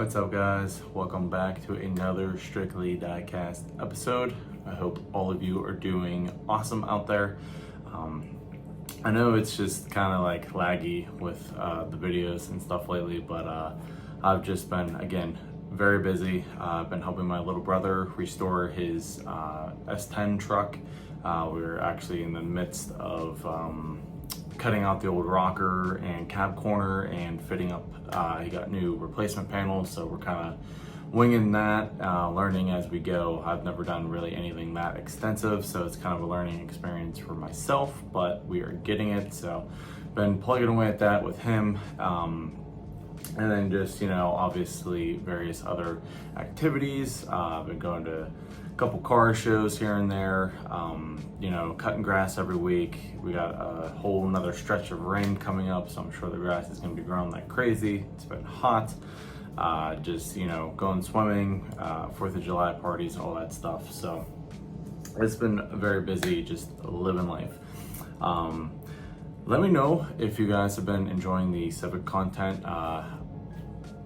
What's up, guys? Welcome back to another Strictly Diecast episode. I hope all of you are doing awesome out there. I know it's just kind of like laggy with the videos and stuff lately, but I've just been, again, very busy. I've been helping my little brother restore his S10 truck. We're actually in the midst of cutting out the old rocker and cab corner and fitting up. He got new replacement panels, so we're kind of winging that, learning as we go. I've never done really anything that extensive, so it's kind of a learning experience for myself, but we are getting it. So been plugging away at that with him, and then just, obviously various other activities. I've been going to a couple car shows here and there, cutting grass every week. We got a whole another stretch of rain coming up, so I'm sure the grass is going to be growing like crazy. It's been hot. Just going swimming, 4th of July parties, all that stuff. So it's been very busy, just living life. Let me know if you guys have been enjoying the Civic content.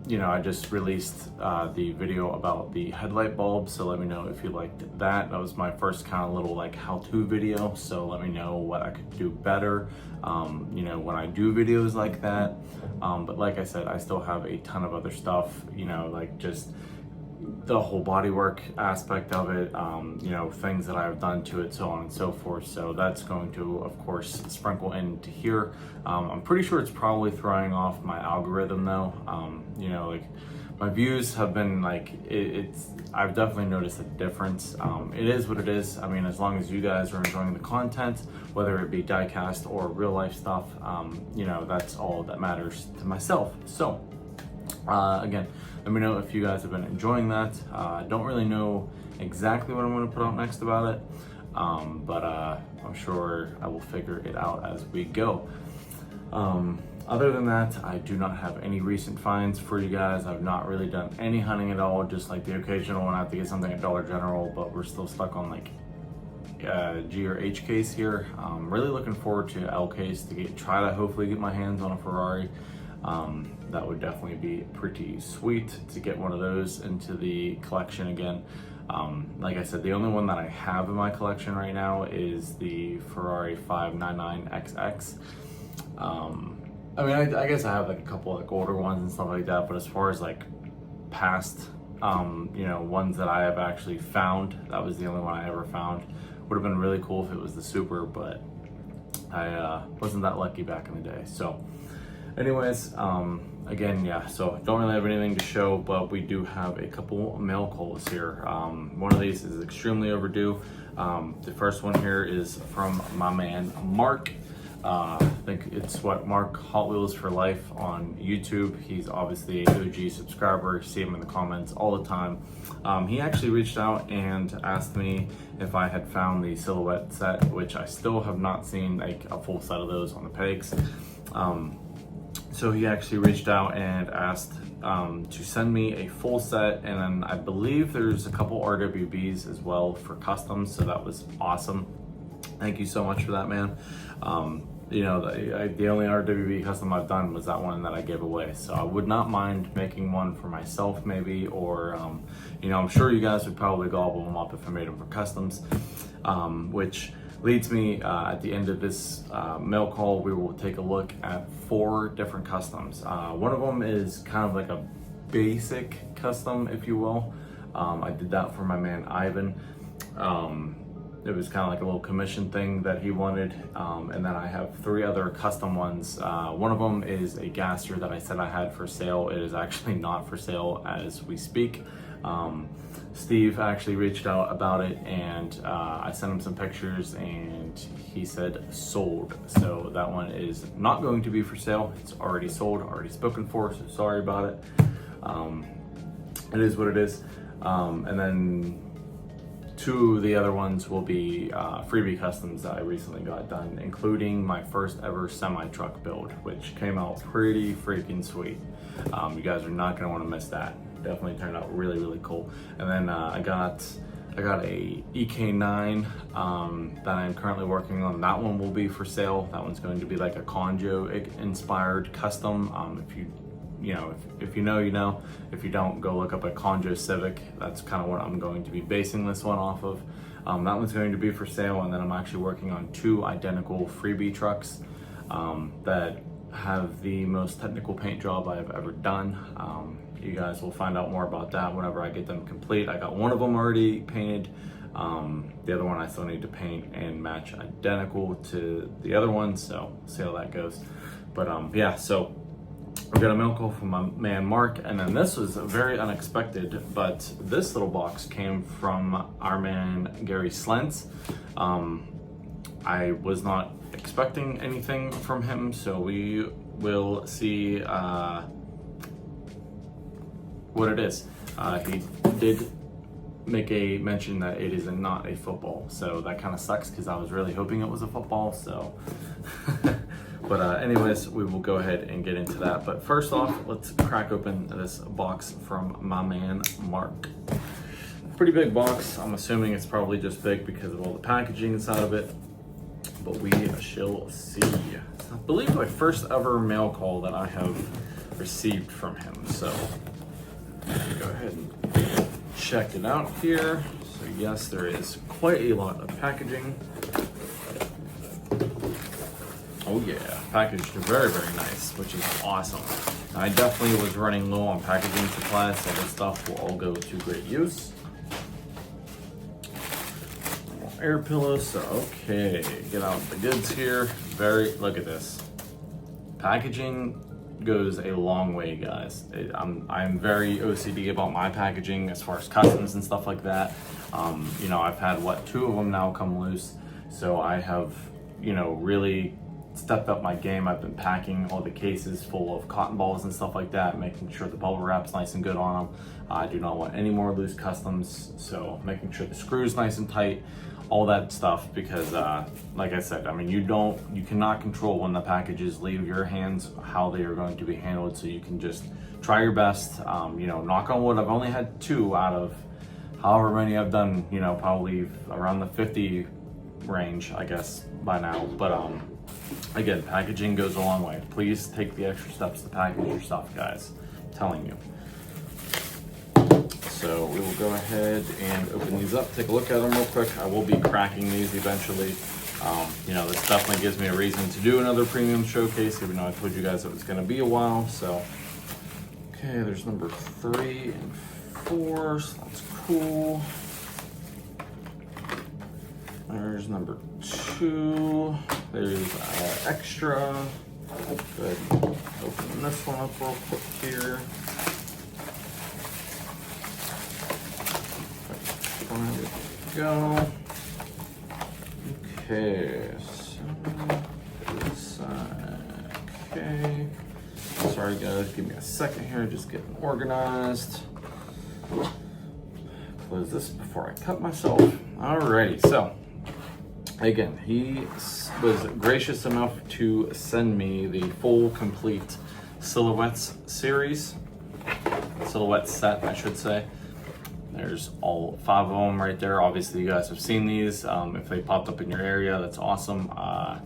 I just released the video about the headlight bulb, so let me know if you liked that. That was my first kind of little like how-to video, so let me know what I could do better, when I do videos like that. But like I said, I still have a ton of other stuff, like just the whole bodywork aspect of it, things that I've done to it, so on and so forth. So that's going to, of course, sprinkle into here. I'm pretty sure it's probably throwing off my algorithm though. My views have been like, I've definitely noticed a difference. It is what it is. I mean, as long as you guys are enjoying the content, whether it be diecast or real life stuff, that's all that matters to myself. So again, let me know if you guys have been enjoying that. I don't really know exactly what I'm going to put out next about it, but I'm sure I will figure it out as we go. Other than that, I do not have any recent finds for you guys. I've not really done any hunting at all, just like the occasional when I have to get something at Dollar General, but we're still stuck on like G or H case here. Really looking forward to L case to try to hopefully get my hands on a Ferrari. That would definitely be pretty sweet to get one of those into the collection again. Like I said, the only one that I have in my collection right now is the Ferrari 599XX. I guess I have like a couple like older ones and stuff like that, but as far as like past, ones that I have actually found, that was the only one I ever found. Would have been really cool if it was the Super, but I wasn't that lucky back in the day. So anyways, again, yeah, so don't really have anything to show, but we do have a couple mail calls here. One of these is extremely overdue. The first one here is from my man, Mark. I think it's Mark Hot Wheels for Life on YouTube. He's obviously an OG subscriber. See him in the comments all the time. He actually reached out and asked me if I had found the Silhouette set, which I still have not seen like a full set of those on the pegs. So he actually reached out and asked to send me a full set, and then I believe there's a couple RWBs as well for customs, so that was awesome. Thank you so much for that, man. The only RWB custom I've done was that one that I gave away, so I would not mind making one for myself maybe, or I'm sure you guys would probably gobble them up if I made them for customs, which leads me at the end of this mail call, we will take a look at 4 different customs. One of them is kind of like a basic custom, if you will. I did that for my man Ivan. It was kind of like a little commission thing that he wanted. And then I have 3 other custom ones. One of them is a gasser that I said I had for sale. It is actually not for sale as we speak. Steve actually reached out about it, and I sent him some pictures and he said sold. So that one is not going to be for sale. It's already sold, already spoken for, so sorry about it. It is what it is. And then 2 of the other ones will be freebie customs that I recently got done, including my first ever semi-truck build, which came out pretty freaking sweet. You guys are not gonna wanna miss that. Definitely turned out really, really cool. And then I got a EK9 that I'm currently working on. That one will be for sale. That one's going to be like a Conjo inspired custom. If you you know, if you know, you know. If you don't, go look up a Conjo Civic. That's kind of what I'm going to be basing this one off of. That one's going to be for sale, and then I'm actually working on 2 identical freebie trucks that have the most technical paint job I've ever done. You guys will find out more about that whenever I get them complete. I got one of them already painted. The other one I still need to paint and match identical to the other one, so we'll see how that goes. But yeah, so we got a mail call from my man Mark, and then this was very unexpected, but this little box came from our man Gary Slentz. I was not expecting anything from him, so we will see what it is. He did make a mention that it is not a football, so that kind of sucks because I was really hoping it was a football. So but anyways, we will go ahead and get into that. But first off, let's crack open this box from my man Mark. Pretty big box. I'm assuming it's probably just big because of all the packaging inside of it, but we shall see. I believe my first ever mail call that I have received from him, so go ahead and check it out here. So yes, there is quite a lot of packaging. Oh yeah, packaged very, very nice, which is awesome. I definitely was running low on packaging supplies, so this stuff will all go to great use. Air pillows, so okay, get out the goods here. Look at this. Packaging goes a long way, guys. I'm very OCD about my packaging as far as customs and stuff like that. You know, I've had 2 of them now come loose, so I have, you know, really stepped up my game. I've been packing all the cases full of cotton balls and stuff like that, making sure the bubble wrap's nice and good on them. I do not want any more loose customs, so making sure the screw's nice and tight, all that stuff, because like I said, I mean, you cannot control when the packages leave your hands how they are going to be handled, so you can just try your best. You know, knock on wood, I've only had 2 out of however many I've done, you know, probably around the 50 range, I guess, by now. But again, packaging goes a long way. Please take the extra steps to package your stuff, guys. I'm telling you. So we will go ahead and open these up, take a look at them real quick. I will be cracking these eventually. You know, this definitely gives me a reason to do another premium showcase, even though I told you guys it was going to be a while. So, okay, there's number 3 and 4, so that's cool. There's number 2. There's extra. Good. Open this one up real quick here. There we go. Okay, so this side. Okay. Sorry guys, give me a second here, just getting organized. Close this before I cut myself. Alrighty, so again, he was gracious enough to send me the full complete silhouettes series. Silhouette set, I should say. There's all 5 of them right there. Obviously, you guys have seen these. If they popped up in your area, that's awesome. I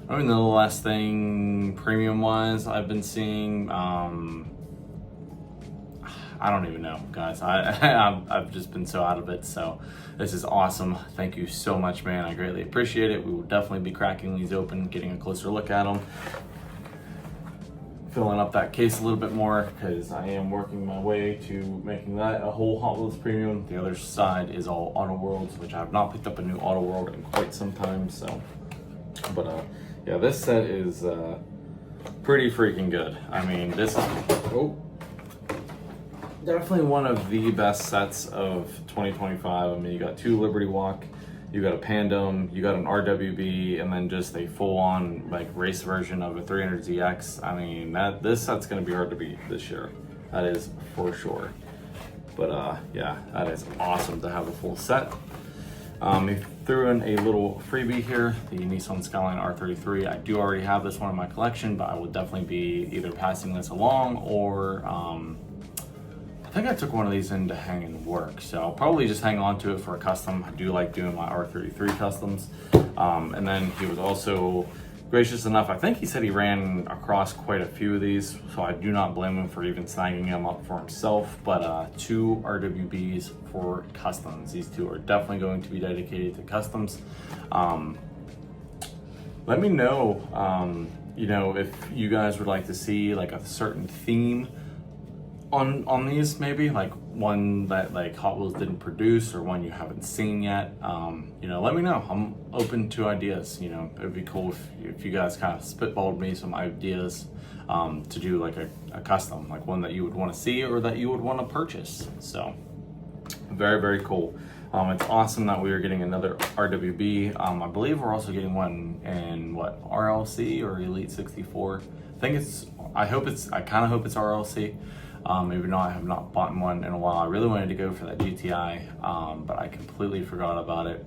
don't even know the last thing premium-wise I've been seeing. I don't even know, guys. I've just been so out of it. So this is awesome. Thank you so much, man. I greatly appreciate it. We will definitely be cracking these open, getting a closer look at them. Filling up that case a little bit more because I am working my way to making that a whole Hot Wheels premium. The other side is all Auto Worlds, which I have not picked up a new Auto World in quite some time. So, but yeah, this set is pretty freaking good. I mean, this is definitely one of the best sets of 2025. I mean, you got 2 Liberty Walk, you got a Pandem, you got an RWB, and then just a full-on like race version of a 300ZX. I mean, this set's gonna be hard to beat this year. That is for sure. But yeah, that is awesome to have a full set. He threw in a little freebie here, the Nissan Skyline R33. I do already have this one in my collection, but I will definitely be either passing this along or I think I took one of these in to hang in work, so I'll probably just hang on to it for a custom. I do like doing my R33 customs. And then he was also gracious enough. I think he said he ran across quite a few of these, so I do not blame him for even snagging them up for himself. But 2 RWBs for customs. These 2 are definitely going to be dedicated to customs. Let me know, you know, if you guys would like to see like a certain theme on these, maybe like one that like Hot Wheels didn't produce or one you haven't seen yet. You know, let me know. I'm open to ideas. You know, it'd be cool if you guys kind of spitballed me some ideas to do like a custom, like one that you would want to see or that you would want to purchase. So very, very cool. It's awesome that we are getting another RWB. I believe we're also getting one in what, RLC or Elite 64. I kind of hope it's RLC. Even though I have not bought one in a while. I really wanted to go for that GTI, but I completely forgot about it.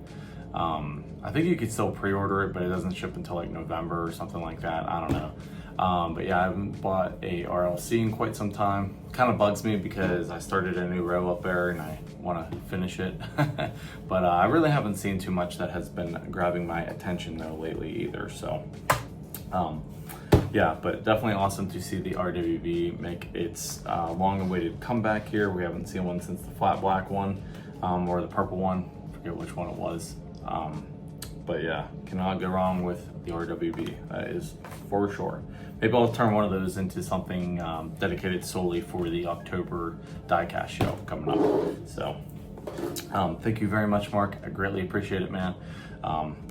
I think you could still pre-order it, but it doesn't ship until like November or something like that. I don't know. But yeah, I haven't bought a RLC in quite some time. Kind of bugs me because I started a new row up there and I want to finish it. But I really haven't seen too much that has been grabbing my attention though lately either. So yeah, but definitely awesome to see the RWB make its long-awaited comeback here. We haven't seen one since the flat black one, or the purple one. I forget which one it was. But yeah, cannot go wrong with the RWB. That is for sure. Maybe I'll turn one of those into something dedicated solely for the October diecast show coming up. So thank you very much, Mark. I greatly appreciate it, man.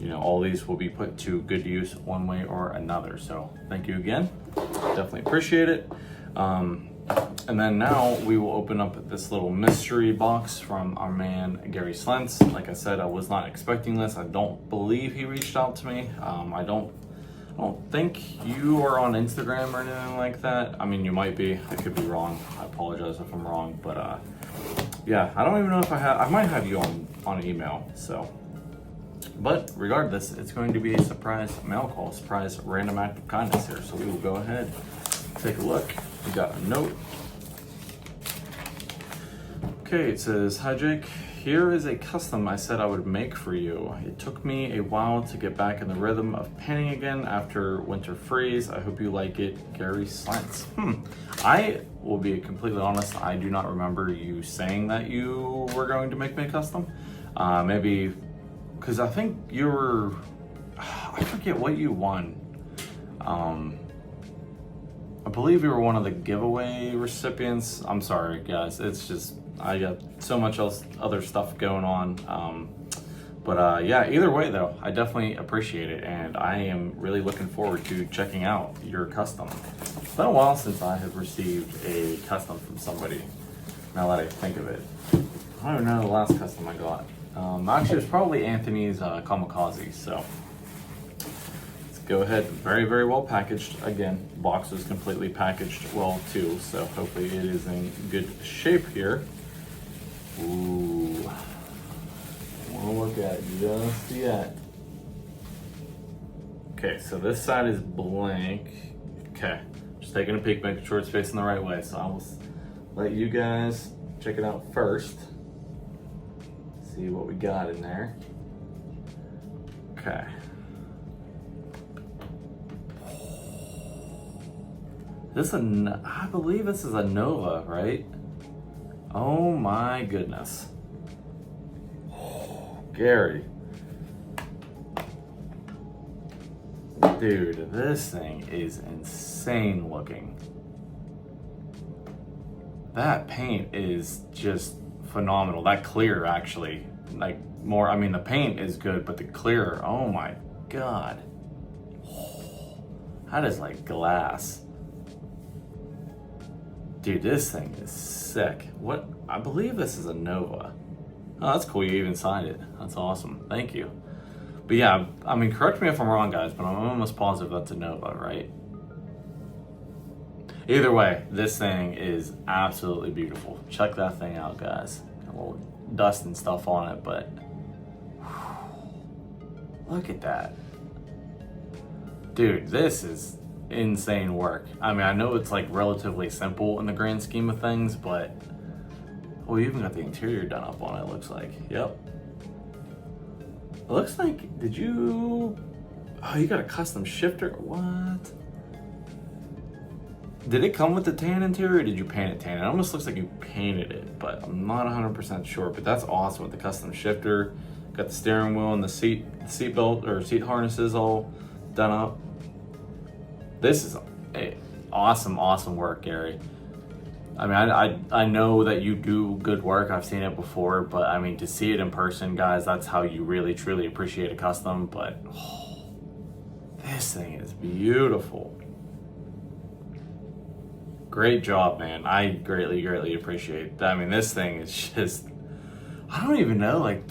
You know, all these will be put to good use one way or another. So thank you again. Definitely appreciate it. And then now we will open up this little mystery box from our man, Gary Slentz. Like I said, I was not expecting this. I don't believe he reached out to me. I don't think you are on Instagram or anything like that. I mean, you might be. I could be wrong. I apologize if I'm wrong. But yeah, I don't even know if I might have you on email. So. But regardless, it's going to be a surprise mail call, surprise random act of kindness here. So we will go ahead, take a look. We got a note. Okay, it says, "Hi Jake, here is a custom I said I would make for you. It took me a while to get back in the rhythm of painting again after winter freeze. I hope you like it, Gary Slentz." I will be completely honest, I do not remember you saying that you were going to make me a custom. Maybe because I think you were, I forget what you won. I believe you were one of the giveaway recipients. I'm sorry, guys. It's just, I got so much else, other stuff going on. But yeah, either way though, I definitely appreciate it. And I am really looking forward to checking out your custom. It's been a while since I have received a custom from somebody, now that I think of it. I don't even know the last custom I got. Actually, it was probably Anthony's Kamikaze, so let's go ahead. Very, very well packaged. Again, box was completely packaged well too, so hopefully it is in good shape here. Ooh, I want to look at it just yet. Okay, so this side is blank. Okay, just taking a peek, making sure it's facing the right way, so I will let you guys check it out first. See what we got in there. Okay. I believe this is a Nova, right? Oh my goodness. Gary. Dude, this thing is insane looking. That paint is just phenomenal. That clear actually, like more, I mean the paint is good, but the clear, oh my God. That is like glass. Dude, this thing is sick. What, I believe this is a Nova. Oh, that's cool, you even signed it. That's awesome, thank you. But yeah, I mean, correct me if I'm wrong guys, but I'm almost positive that's a Nova, right? Either way, this thing is absolutely beautiful. Check that thing out, guys. Got a little dust and stuff on it, but look at that. Dude, this is insane work. I mean, I know it's like relatively simple in the grand scheme of things, but oh, you even got the interior done up on it, looks like. Yep. It looks like, did you, Oh, you got a custom shifter? What? Did it come with the tan interior, or did you paint it tan? It almost looks like you painted it, but I'm not 100% sure. But that's awesome with the custom shifter. Got the steering wheel and the seat belt or seat harnesses all done up. This is awesome work, Gary. I mean, I know that you do good work. I've seen it before, but I mean, to see it in person, guys, that's how you really truly appreciate a custom. But this thing is beautiful. Great job, man. I greatly appreciate that. I mean, this thing is just, I don't even know, like,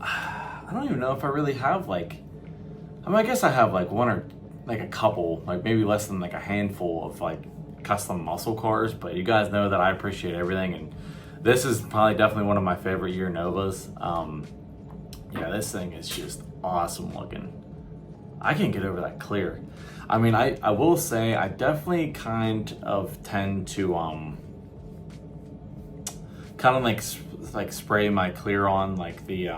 I don't even know if I really have like, I mean, I guess I have like one or like a couple, like maybe less than like a handful of like custom muscle cars, but you guys know that I appreciate everything, and this is probably definitely one of my favorite year Novas. Yeah, this thing is just awesome looking. I can't get over that clear. I mean, I will say I definitely kind of tend to kind of like spray my clear on like the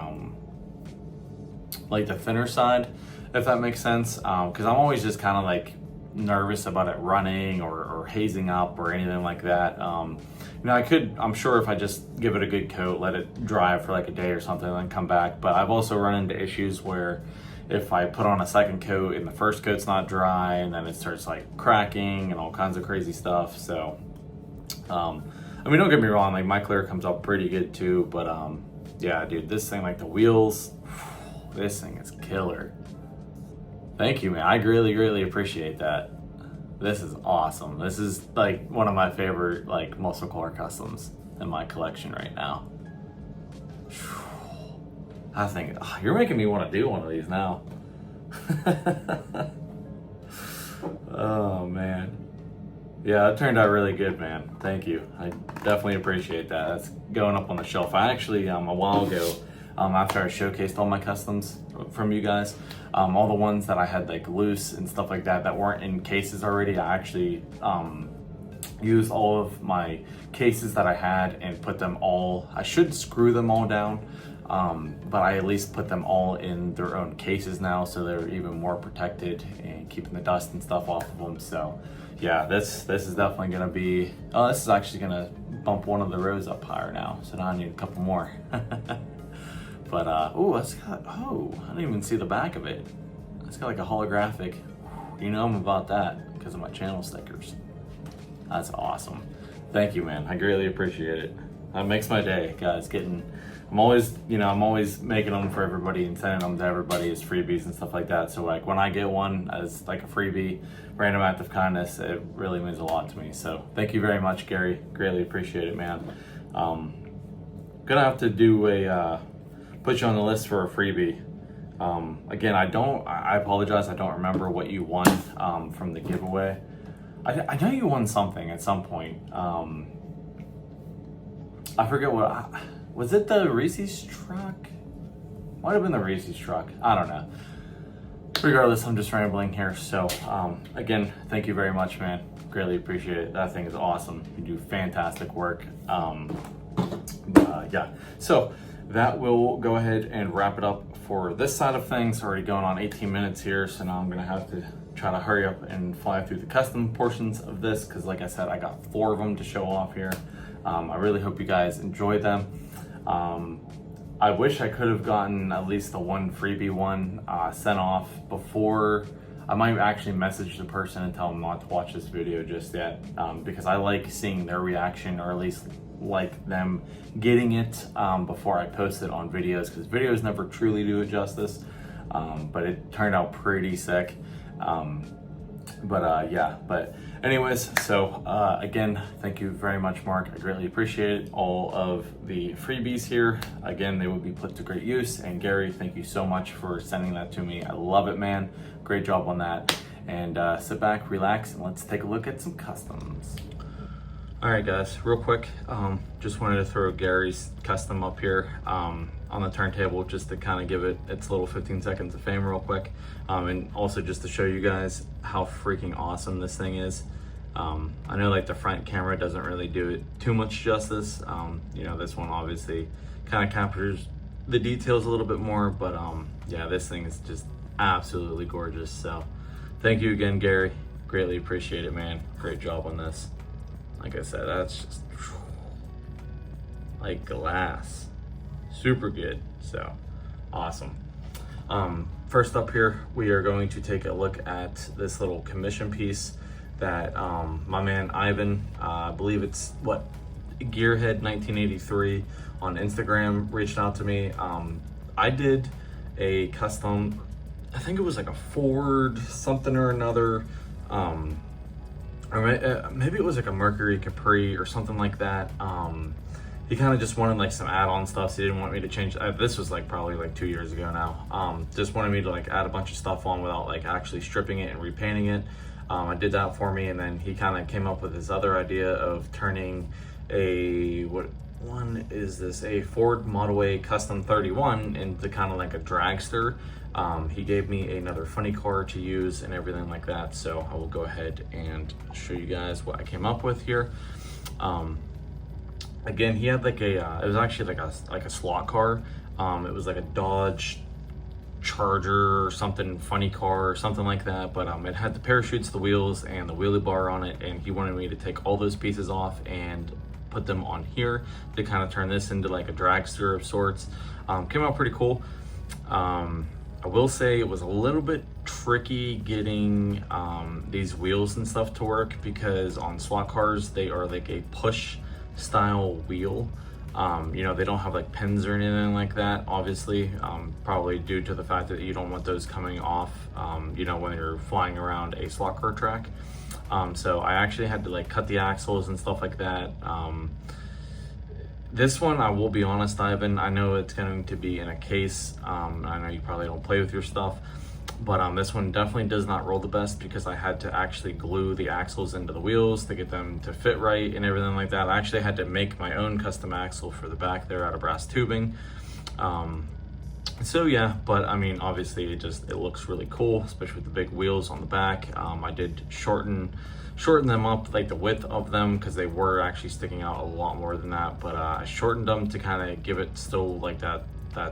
thinner side, if that makes sense, because I'm always just kind of like nervous about it running or hazing up or anything like that. You know, I'm sure if I just give it a good coat, let it dry for like a day or something, then come back. But I've also run into issues where if I put on a second coat and the first coat's not dry, and then it starts like cracking and all kinds of crazy stuff. So, I mean, don't get me wrong, like my clear comes up pretty good too, but yeah, dude, this thing, like the wheels, this thing is killer. Thank you, man. I really appreciate that. This is awesome. This is like one of my favorite like muscle car customs in my collection right now. I think you're making me want to do one of these now. Oh man, yeah, it turned out really good, man. Thank you. I definitely appreciate that. That's going up on the shelf. I actually a while ago, after I showcased all my customs from you guys, all the ones that I had like loose and stuff like that weren't in cases already, I actually used all of my cases that I had and put them all, I should screw them all down, but I at least put them all in their own cases now, so they're even more protected and keeping the dust and stuff off of them. So yeah, this is definitely gonna be, this is actually gonna bump one of the rows up higher now, so now I need a couple more. But oh, that's got, oh, I didn't even see the back of it. It's got like a holographic, you know I'm about that because of my channel stickers. That's awesome. Thank you, man. I greatly appreciate it. That makes my day, guys. I'm always making them for everybody and sending them to everybody as freebies and stuff like that. So like when I get one as like a freebie, random act of kindness, it really means a lot to me. So thank you very much, Gary. Greatly appreciate it, man. Gonna have to do put you on the list for a freebie. Again, I apologize, I don't remember what you won from the giveaway. I know you won something at some point. I forget what, was it the Reese's truck? Might have been the Reese's truck, I don't know. Regardless, I'm just rambling here. So again, thank you very much, man. Greatly appreciate it. That thing is awesome. You do fantastic work. Yeah, so that will go ahead and wrap it up for this side of things. Already going on 18 minutes here, so now I'm gonna have to try to hurry up and fly through the custom portions of this, because like I said, I got 4 of them to show off here. I really hope you guys enjoyed them. I wish I could have gotten at least the one freebie one sent off before. I might actually message the person and tell them not to watch this video just yet, because I like seeing their reaction, or at least like them getting it before I post it on videos, because videos never truly do it justice. But it turned out pretty sick. Yeah, but anyways, so again, thank you very much, Mark. I greatly appreciate it. All of the freebies here, again, they will be put to great use. And Gary, thank you so much for sending that to me. I love it, man. Great job on that. And sit back, relax, and let's take a look at some customs. All right, guys, real quick, just wanted to throw Gary's custom up here on the turntable, just to kind of give it its little 15 seconds of fame real quick, and also just to show you guys how freaking awesome this thing is. I know like the front camera doesn't really do it too much justice. You know, this one obviously kind of captures the details a little bit more, but yeah, this thing is just absolutely gorgeous. So thank you again, Gary. Greatly appreciate it, man. Great job on this. Like I said, that's just like glass. Super good. So awesome. First up here, we are going to take a look at this little commission piece that my man Ivan, I believe it's Gearhead 1983 on Instagram reached out to me. I did a custom, I think it was like a Ford something or another, or maybe it was like a Mercury Capri or something like that. He kind of just wanted like some add-on stuff, so he didn't want me to change. This was like probably like 2 years ago now. Just wanted me to like add a bunch of stuff on without like actually stripping it and repainting it. I did that for me, and then he kind of came up with his other idea of turning a, what one is this, a Ford Model A Custom 31 into kind of like a dragster. He gave me another funny car to use and everything like that, so I will go ahead and show you guys what I came up with here. Again, he had like a it was actually like a slot car. It was like a Dodge Charger or something, funny car or something like that, but it had the parachutes, the wheels, and the wheelie bar on it, and he wanted me to take all those pieces off and put them on here to kind of turn this into like a dragster of sorts. Came out pretty cool. I will say it was a little bit tricky getting these wheels and stuff to work, because on slot cars they are like a push style wheel. You know, they don't have like pins or anything like that, obviously, probably due to the fact that you don't want those coming off, you know, when you're flying around a slot car track. So I actually had to like cut the axles and stuff like that. This one, I will be honest, Ivan, I know it's going to be in a case. I know you probably don't play with your stuff, but this one definitely does not roll the best, because I had to actually glue the axles into the wheels to get them to fit right and everything like that. I actually had to make my own custom axle for the back there out of brass tubing. So yeah, but I mean, obviously it looks really cool, especially with the big wheels on the back. I did shorten them up, like the width of them, because they were actually sticking out a lot more than that, but I shortened them to kind of give it still like that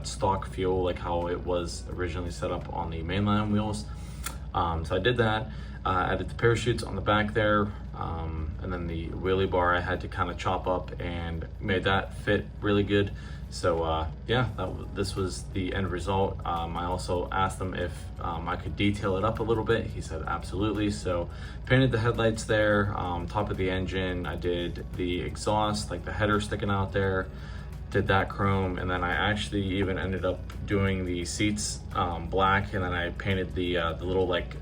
stock feel, like how it was originally set up on the mainline wheels. So I did that, added the parachutes on the back there, and then the wheelie bar I had to kind of chop up and made that fit really good. So yeah, this was the end result. I also asked him if I could detail it up a little bit. He said absolutely. So painted the headlights there, top of the engine. I did the exhaust, like the header sticking out there, did that chrome, and then I actually even ended up doing the seats black, and then I painted the little like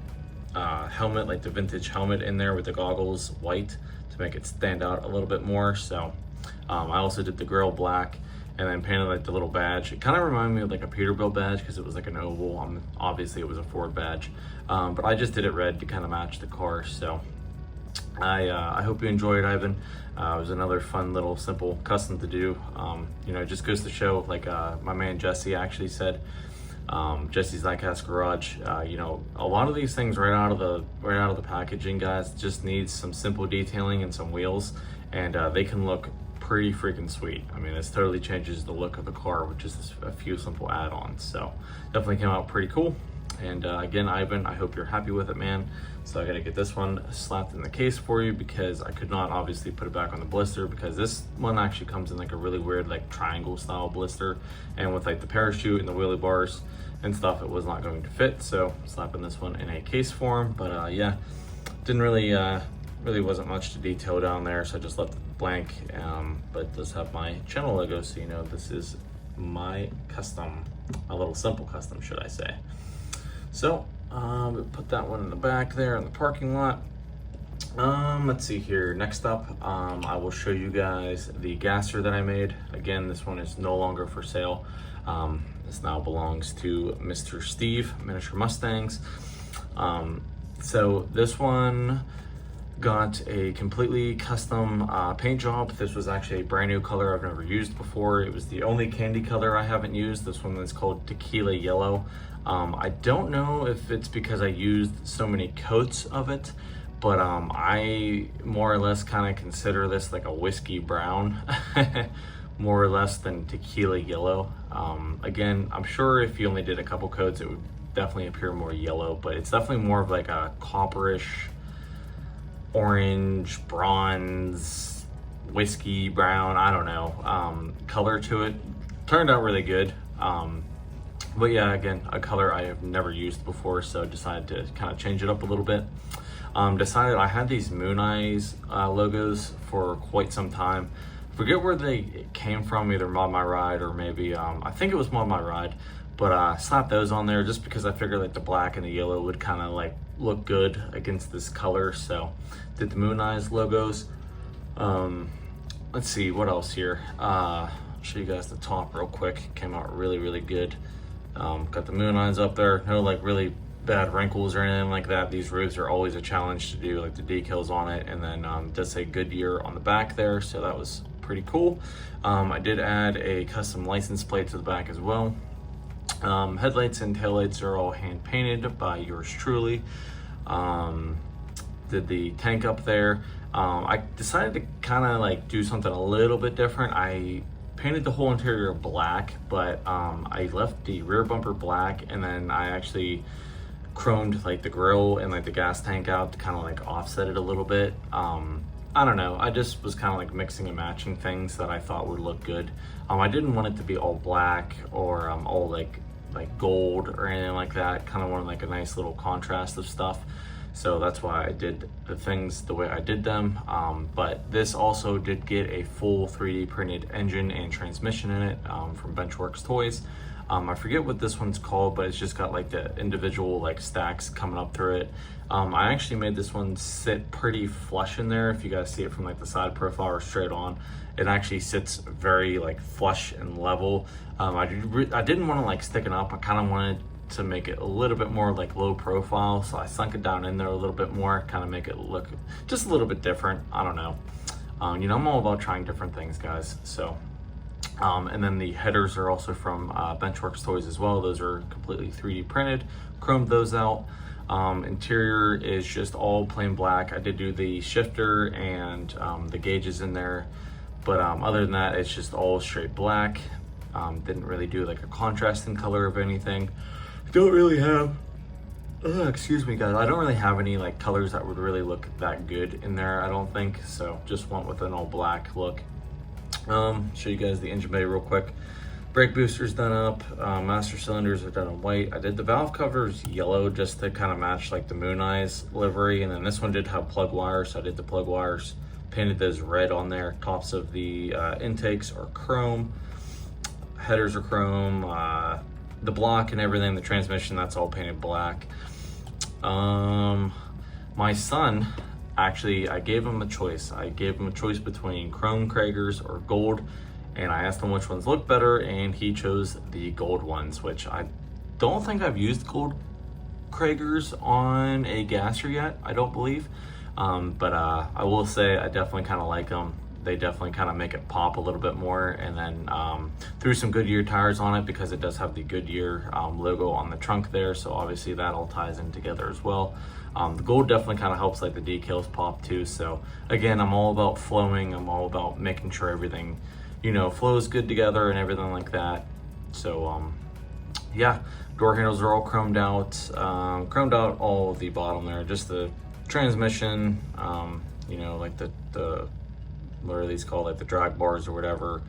helmet, like the vintage helmet in there with the goggles white to make it stand out a little bit more. So I also did the grill black, and then painted like the little badge. It kind of reminded me of like a Peterbilt badge, because it was like an oval. Obviously it was a Ford badge, but I just did it red to kind of match the car. So I hope you enjoyed, Ivan. It was another fun little simple custom to do. You know, it just goes to show, like my man Jesse actually said, Jesse's Diecast Garage, you know, a lot of these things right out of the packaging, guys, just needs some simple detailing and some wheels, and they can look pretty freaking sweet. I mean, this totally changes the look of the car with just a few simple add-ons. So definitely came out pretty cool. And again, Ivan, I hope you're happy with it, man. So I gotta get this one slapped in the case for you, because I could not obviously put it back on the blister, because this one actually comes in like a really weird like triangle style blister, and with like the parachute and the wheelie bars and stuff, it was not going to fit. So slapping this one in a case form. But yeah, didn't really wasn't much to detail down there, so I just left it blank. But it does have my channel logo, so you know this is my custom, a little simple custom, should I say. So put that one in the back there in the parking lot. Let's see here. Next up, I will show you guys the gasser that I made. Again, this one is no longer for sale. This now belongs to Mr. Steve, Miniature Mustangs. So this one got a completely custom paint job. This was actually a brand new color I've never used before. It was the only candy color I haven't used. This one is called Tequila Yellow. I don't know if it's because I used so many coats of it, but I more or less kind of consider this like a whiskey brown. more or less than tequila yellow. Again, I'm sure if you only did a couple coats, it would definitely appear more yellow, but it's definitely more of like a copperish, orange, bronze, whiskey brown, I don't know, color to it. Turned out really good. But yeah, again, a color I have never used before, so decided to kind of change it up a little bit. Decided I had these Moon Eyes logos for quite some time. Forget where they came from, either Mod My Ride or maybe, I think it was Mod My Ride, but slapped those on there just because I figured like the black and the yellow would kind of like look good against this color. So did the Moon Eyes logos. Let's see what else here. I'll show you guys the top real quick. Came out really, really good. Got the Moon Eyes up there. No like really bad wrinkles or anything like that. These roofs are always a challenge to do, like the decals on it. And then it does say Goodyear on the back there, so that was pretty cool. I did add a custom license plate to the back as well. Headlights and taillights are all hand painted by yours truly. Did the tank up there. I decided to kind of like do something a little bit different. I painted the whole interior black, but I left the rear bumper black, and then I actually chromed like the grill and like the gas tank out to kind of like offset it a little bit. I don't know, I just was kind of like mixing and matching things that I thought would look good. I didn't want it to be all black or all like gold or anything like that. Kind of wanted like a nice little contrast of stuff. So that's why I did the things the way I did them. But this also did get a full 3D printed engine and transmission in it from Benchworks Toys. I forget what this one's called, but it's just got like the individual like stacks coming up through it. I actually made this one sit pretty flush in there. If you guys see it from like the side profile or straight on, it actually sits very like flush and level. I didn't want to like stick it up. I kind of wanted to make it a little bit more like low profile, so I sunk it down in there a little bit more, kind of make it look just a little bit different. I don't know. You know, I'm all about trying different things, guys. So and then the headers are also from Benchworks Toys as well. Those are completely 3D printed, chromed those out. Interior is just all plain black. I did do the shifter and the gauges in there, but other than that, it's just all straight black. Didn't really do like a contrasting color of anything. Don't really have, excuse me guys, I don't really have any like colors that would really look that good in there, I don't think. So just went with an all black look. Show you guys the engine bay real quick. Brake boosters done up, master cylinders are done in white. I did the valve covers yellow just to kind of match like the Moon Eyes livery, and then this one did have plug wires, so I did the plug wires, painted those red on there. Tops of the intakes are chrome, headers are chrome, the block and everything, the transmission, that's all painted black. My son, actually, I gave him a choice. I gave him a choice between chrome Kragers or gold, and I asked him which ones look better, and he chose the gold ones, which I don't think I've used gold Kragers on a gasser yet, I don't believe. But I will say I definitely kind of like them. They definitely kind of make it pop a little bit more. And then threw some Goodyear tires on it because it does have the Goodyear logo on the trunk there, so obviously that all ties in together as well. The gold definitely kind of helps like the decals pop too. So again, I'm all about flowing. I'm all about making sure everything, you know, flows good together and everything like that. So yeah, door handles are all chromed out all of the bottom there, just the transmission, you know, like the what are these called, like the drag bars or whatever,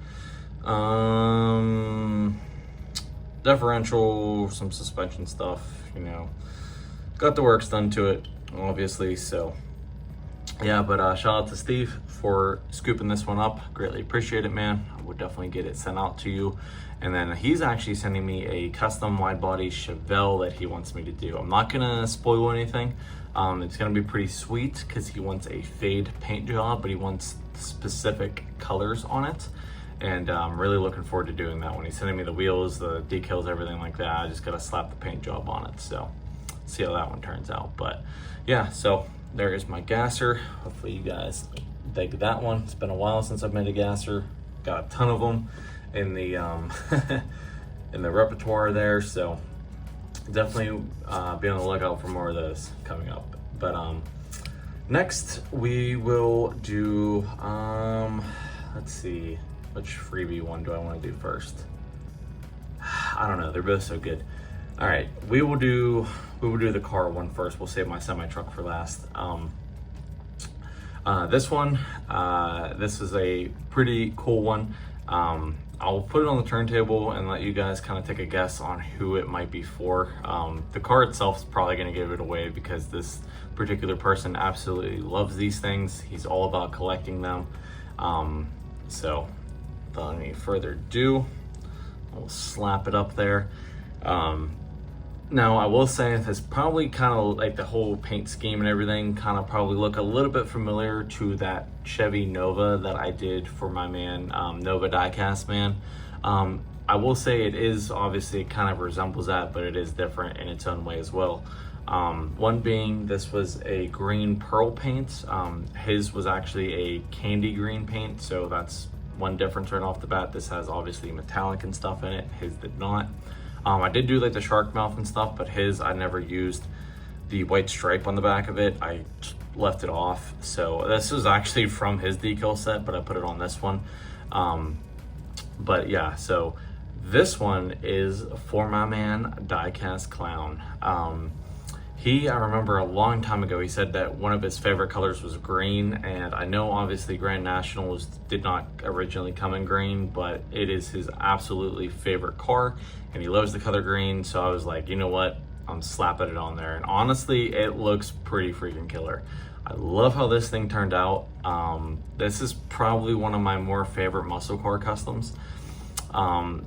differential, some suspension stuff, you know, got the works done to it obviously. So yeah, but shout out to Steve for scooping this one up, greatly appreciate it, man. I would definitely get it sent out to you. And then he's actually sending me a custom wide body Chevelle that he wants me to do. I'm not gonna spoil anything. It's gonna be pretty sweet because he wants a fade paint job, but he wants specific colors on it. And I'm really looking forward to doing that. When he's sending me the wheels, the decals, everything like that, I just gotta slap the paint job on it. So see how that one turns out. But yeah, so there is my gasser. Hopefully you guys dig that one. It's been a while since I've made a gasser. Got a ton of them in the in the repertoire there, so definitely be on the lookout for more of those coming up. But next we will do let's see, Which freebie one do I want to do first? I don't know, they're both so good. All right, we will do the car one first. We'll save my semi-truck for last. This one, this is a pretty cool one. I'll put it on the turntable and let you guys kind of take a guess on who it might be for. The car itself is probably going to give it away because this particular person absolutely loves these things. He's all about collecting them. So without any further ado, I'll slap it up there. Now I will say this probably kind of like the whole paint scheme and everything kind of probably look a little bit familiar to that Chevy Nova that I did for my man, Nova Diecast Man. I will say it is obviously it kind of resembles that, but it is different in its own way as well. One being this was a green pearl paint. His was actually a candy green paint, so that's one difference right off the bat. This has obviously metallic and stuff in it. His did not. I did do like the shark mouth and stuff, but his, I never used the white stripe on the back of it. I left it off. So this is actually from his decal set, but I put it on this one. But yeah, so this one is for my man, Diecast Clown. I remember a long time ago, he said that one of his favorite colors was green, and I know obviously Grand Nationals did not originally come in green, but it is his absolutely favorite car, and he loves the color green, so I was like, you know what, I'm slapping it on there, and honestly, it looks pretty freaking killer. I love how this thing turned out. This is probably one of my more favorite muscle car customs,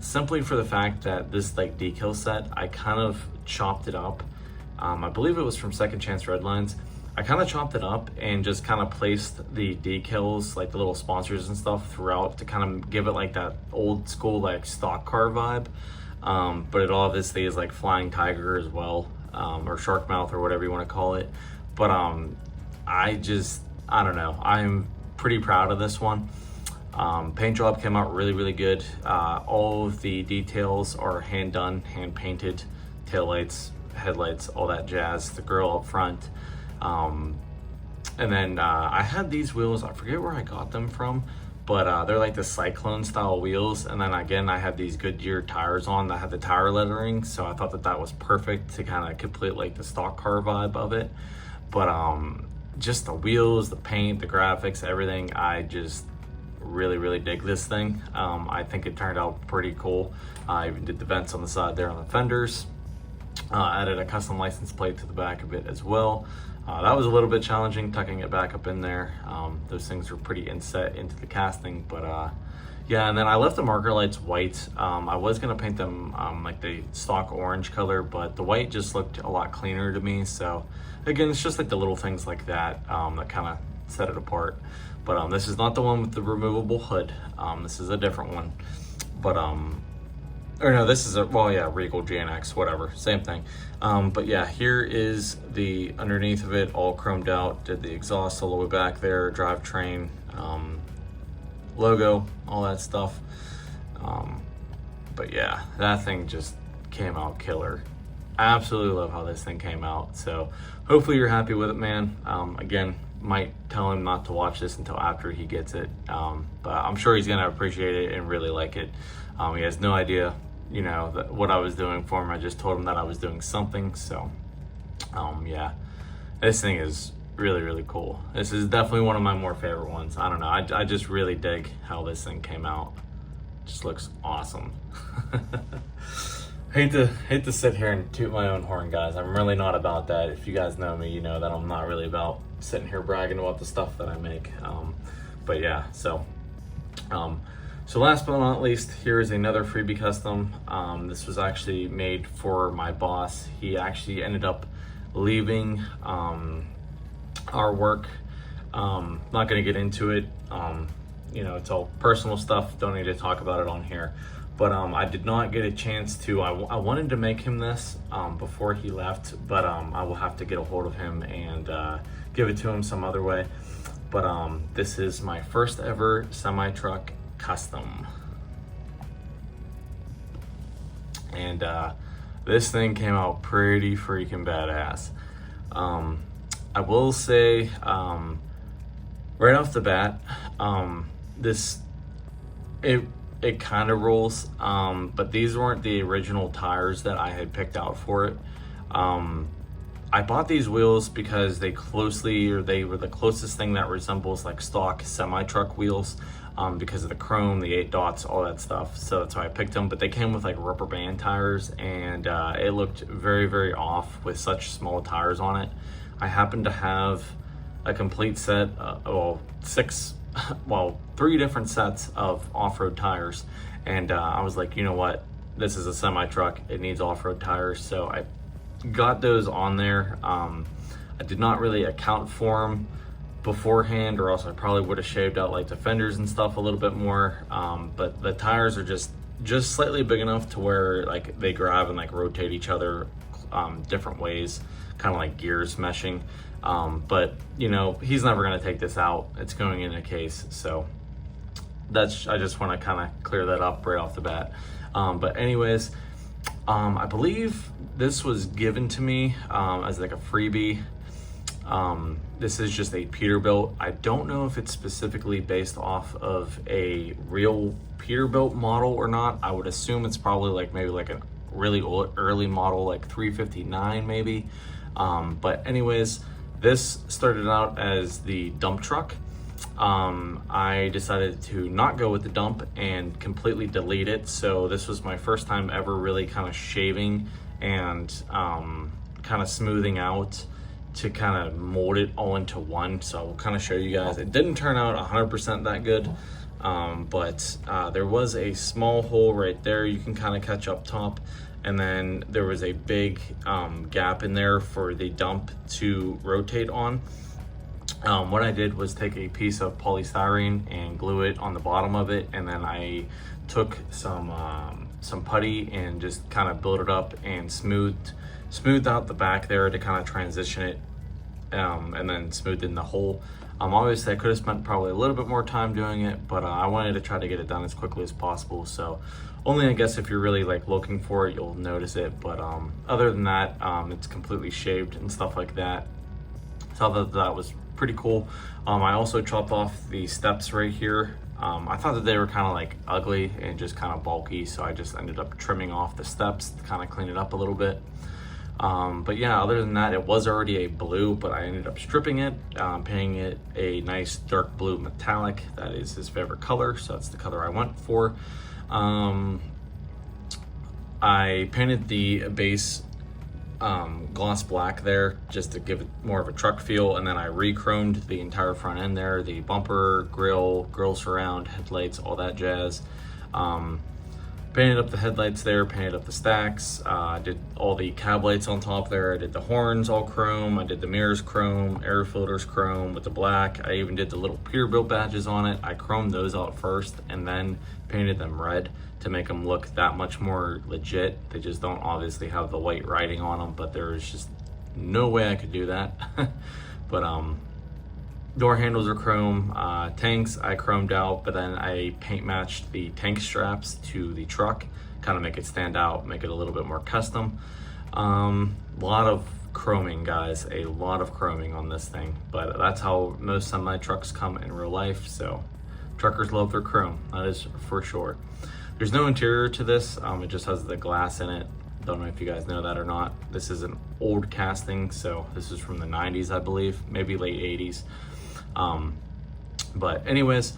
simply for the fact that this like decal set, I kind of chopped it up. I believe it was from Second Chance Redlines. I kind of chopped it up and just kind of placed the decals, like the little sponsors and stuff throughout to kind of give it like that old school like stock car vibe. But it obviously is like Flying Tiger as well, or Shark Mouth or whatever you want to call it. But I don't know. I'm pretty proud of this one. Paint job came out really, really good. All of the details are hand done, hand painted, taillights, headlights, all that jazz, the grill up front. And then I had these wheels, I forget where I got them from, but they're like the Cyclone style wheels. And then again, I had these Goodyear tires on that had the tire lettering, so I thought that that was perfect to kind of complete like the stock car vibe of it. But just the wheels, the paint, the graphics, everything, I just really, really dig this thing. I think it turned out pretty cool. I even did the vents on the side there on the fenders. Added a custom license plate to the back of it as well. That was a little bit challenging, tucking it back up in there. Those things were pretty inset into the casting, but yeah, and then I left the marker lights white. I was gonna paint them like the stock orange color, but the white just looked a lot cleaner to me. So again, it's just like the little things like that that kind of set it apart. But this is not the one with the removable hood. This is a different one. But or no, this is a, well, yeah, Regal GNX, whatever, same thing. But yeah, here is the underneath of it, all chromed out. Did the exhaust all the way back there, drivetrain, logo, all that stuff. But yeah, that thing just came out killer. I absolutely love how this thing came out. So hopefully you're happy with it, man. Again, might tell him not to watch this until after he gets it. But I'm sure he's gonna appreciate it and really like it. He has no idea, you know, what I was doing for him. I just told him that I was doing something. So yeah, this thing is really, really cool. This is definitely one of my more favorite ones. I don't know, I just really dig how this thing came out. Just looks awesome. hate to sit here and toot my own horn, guys. I'm really not about that. If you guys know me, you know that I'm not really about sitting here bragging about the stuff that I make. But yeah, so last but not least, here is another freebie custom. This was actually made for my boss. He actually ended up leaving our work. Not gonna get into it. You know, it's all personal stuff. Don't need to talk about it on here. But I did not get a chance to. I wanted to make him this before he left, but I will have to get a hold of him and give it to him some other way. But this is my first ever semi-truck custom. And this thing came out pretty freaking badass. I will say, right off the bat, this it kind of rules, but these weren't the original tires that I had picked out for it. I bought these wheels because they were the closest thing that resembles like stock semi-truck wheels, because of the chrome, the 8 dots, all that stuff. So that's why I picked them, but they came with like rubber band tires, and it looked very, very off with such small tires on it. I happened to have a complete set, 3 different sets of off-road tires, and I was like, you know what, this is a semi-truck, it needs off-road tires, so I got those on there. I did not really account for them beforehand, or else I probably would have shaved out like the fenders and stuff a little bit more, but the tires are just slightly big enough to where like they grab and like rotate each other different ways, kind of like gears meshing. But you know, he's never going to take this out, it's going in a case, so I just want to kind of clear that up right off the bat. But anyways, I believe this was given to me as like a freebie. This is just a Peterbilt. I don't know if it's specifically based off of a real Peterbilt model or not. I would assume it's probably like maybe like a really early model, like 359 maybe. But anyways, this started out as the dump truck. I decided to not go with the dump and completely delete it. So this was my first time ever really kind of shaving and kind of smoothing out to kind of mold it all into one. So I'll kind of show you guys. It didn't turn out 100% that good, but there was a small hole right there you can kind of catch up top, and then there was a big gap in there for the dump to rotate on. What I did was take a piece of polystyrene and glue it on the bottom of it, and then I took some putty and just kind of built it up and smoothed out the back there to kind of transition it, and then smoothed in the hole. Obviously I could have spent probably a little bit more time doing it, but I wanted to try to get it done as quickly as possible. So only, I guess, if you're really like looking for it, you'll notice it. But other than that, it's completely shaved and stuff like that. So that was pretty cool. I also chopped off the steps right here. I thought that they were kind of like ugly and just kind of bulky, so I just ended up trimming off the steps to kind of clean it up a little bit. But yeah, other than that, it was already a blue, but I ended up stripping it, painting it a nice dark blue metallic. That is his favorite color, so that's the color I went for. I painted the base gloss black there just to give it more of a truck feel, and then I re-chromed the entire front end there, the bumper, grill surround, headlights, all that jazz. Painted up the headlights there, painted up the stacks, did all the cab lights on top there, I did the horns all chrome, I did the mirrors chrome, air filters chrome with the black. I even did the little Peterbilt badges on it. I chromed those out first and then painted them red to make them look that much more legit. They just don't obviously have the white writing on them, but there's just no way I could do that. But door handles are chrome, tanks I chromed out, but then I paint matched the tank straps to the truck, kind of make it stand out, make it a little bit more custom. A lot of chroming, guys, a lot of chroming on this thing, but that's how most semi trucks come in real life. So truckers love their chrome, that is for sure. There's no interior to this, it just has the glass in it. Don't know if you guys know that or not. This is an old casting, so this is from the 90s, I believe, maybe late 80s. But anyways,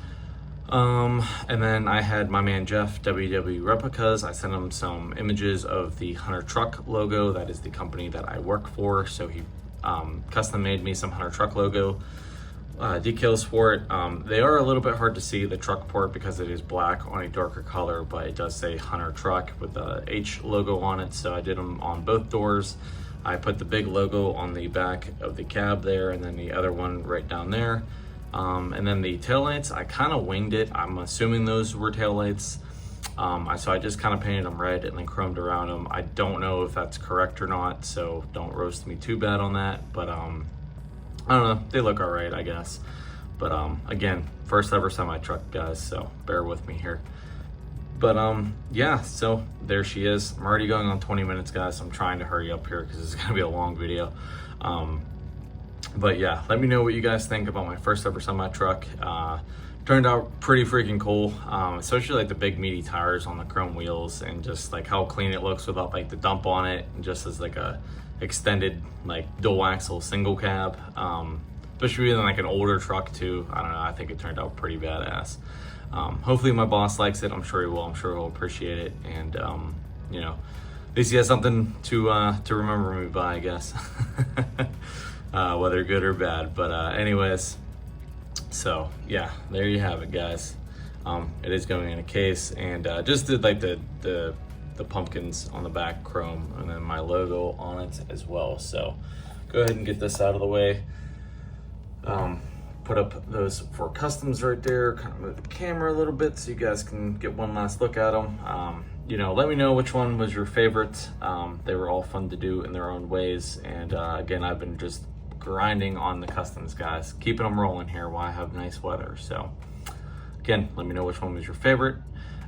and then I had my man Jeff, WW Replicas. I sent him some images of the Hunter Truck logo. That is the company that I work for. So he custom made me some Hunter Truck logo decals for it. They are a little bit hard to see, the truck part, because it is black on a darker color, but it does say Hunter Truck with the H logo on it. So I did them on both doors. I put the big logo on the back of the cab there, and then the other one right down there. And then the taillights, I kind of winged it. I'm assuming those were taillights. So I just kind of painted them red and then chromed around them. I don't know if that's correct or not, so don't roast me too bad on that. But I don't know, they look all right, I guess. But again, first ever semi-truck, guys, so bear with me here. But yeah, so there she is. I'm already going on 20 minutes, guys, so I'm trying to hurry up here because it's gonna be a long video. But yeah, let me know what you guys think about my first ever semi-truck. Turned out pretty freaking cool, especially like the big meaty tires on the chrome wheels, and just like how clean it looks without like the dump on it, and just as like a extended like dual axle single cab, especially in like an older truck too. I don't know, I think it turned out pretty badass. Hopefully my boss likes it. I'm sure he will. I'm sure he'll appreciate it, and you know, at least he has something to remember me by, I guess. Whether good or bad. But anyways, so yeah, there you have it, guys. It is going in a case, and just did like the pumpkins on the back chrome, and then my logo on it as well. So go ahead and get this out of the way. Put up those 4 customs right there, kind of move the camera a little bit so you guys can get one last look at them. You know, let me know which one was your favorite. They were all fun to do in their own ways, and again, I've been just grinding on the customs, guys, keeping them rolling here while I have nice weather. So again, let me know which one was your favorite.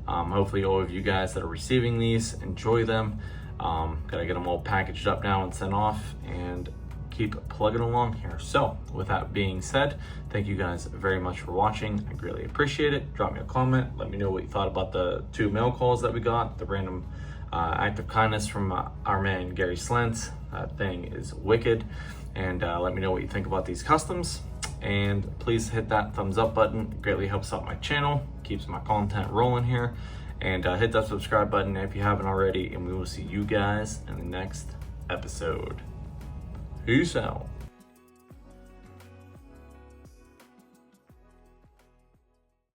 Hopefully all of you guys that are receiving these enjoy them. Gotta get them all packaged up now and sent off, and keep plugging along here. So with that being said, thank you guys very much for watching. I greatly appreciate it. Drop me a comment, let me know what you thought about the 2 mail calls that we got, the random act of kindness from our man Gary Slent. That thing is wicked. And let me know what you think about these customs, and please hit that thumbs up button. It greatly helps out my channel, keeps my content rolling here, and hit that subscribe button if you haven't already, and we will see you guys in the next episode. Peace out.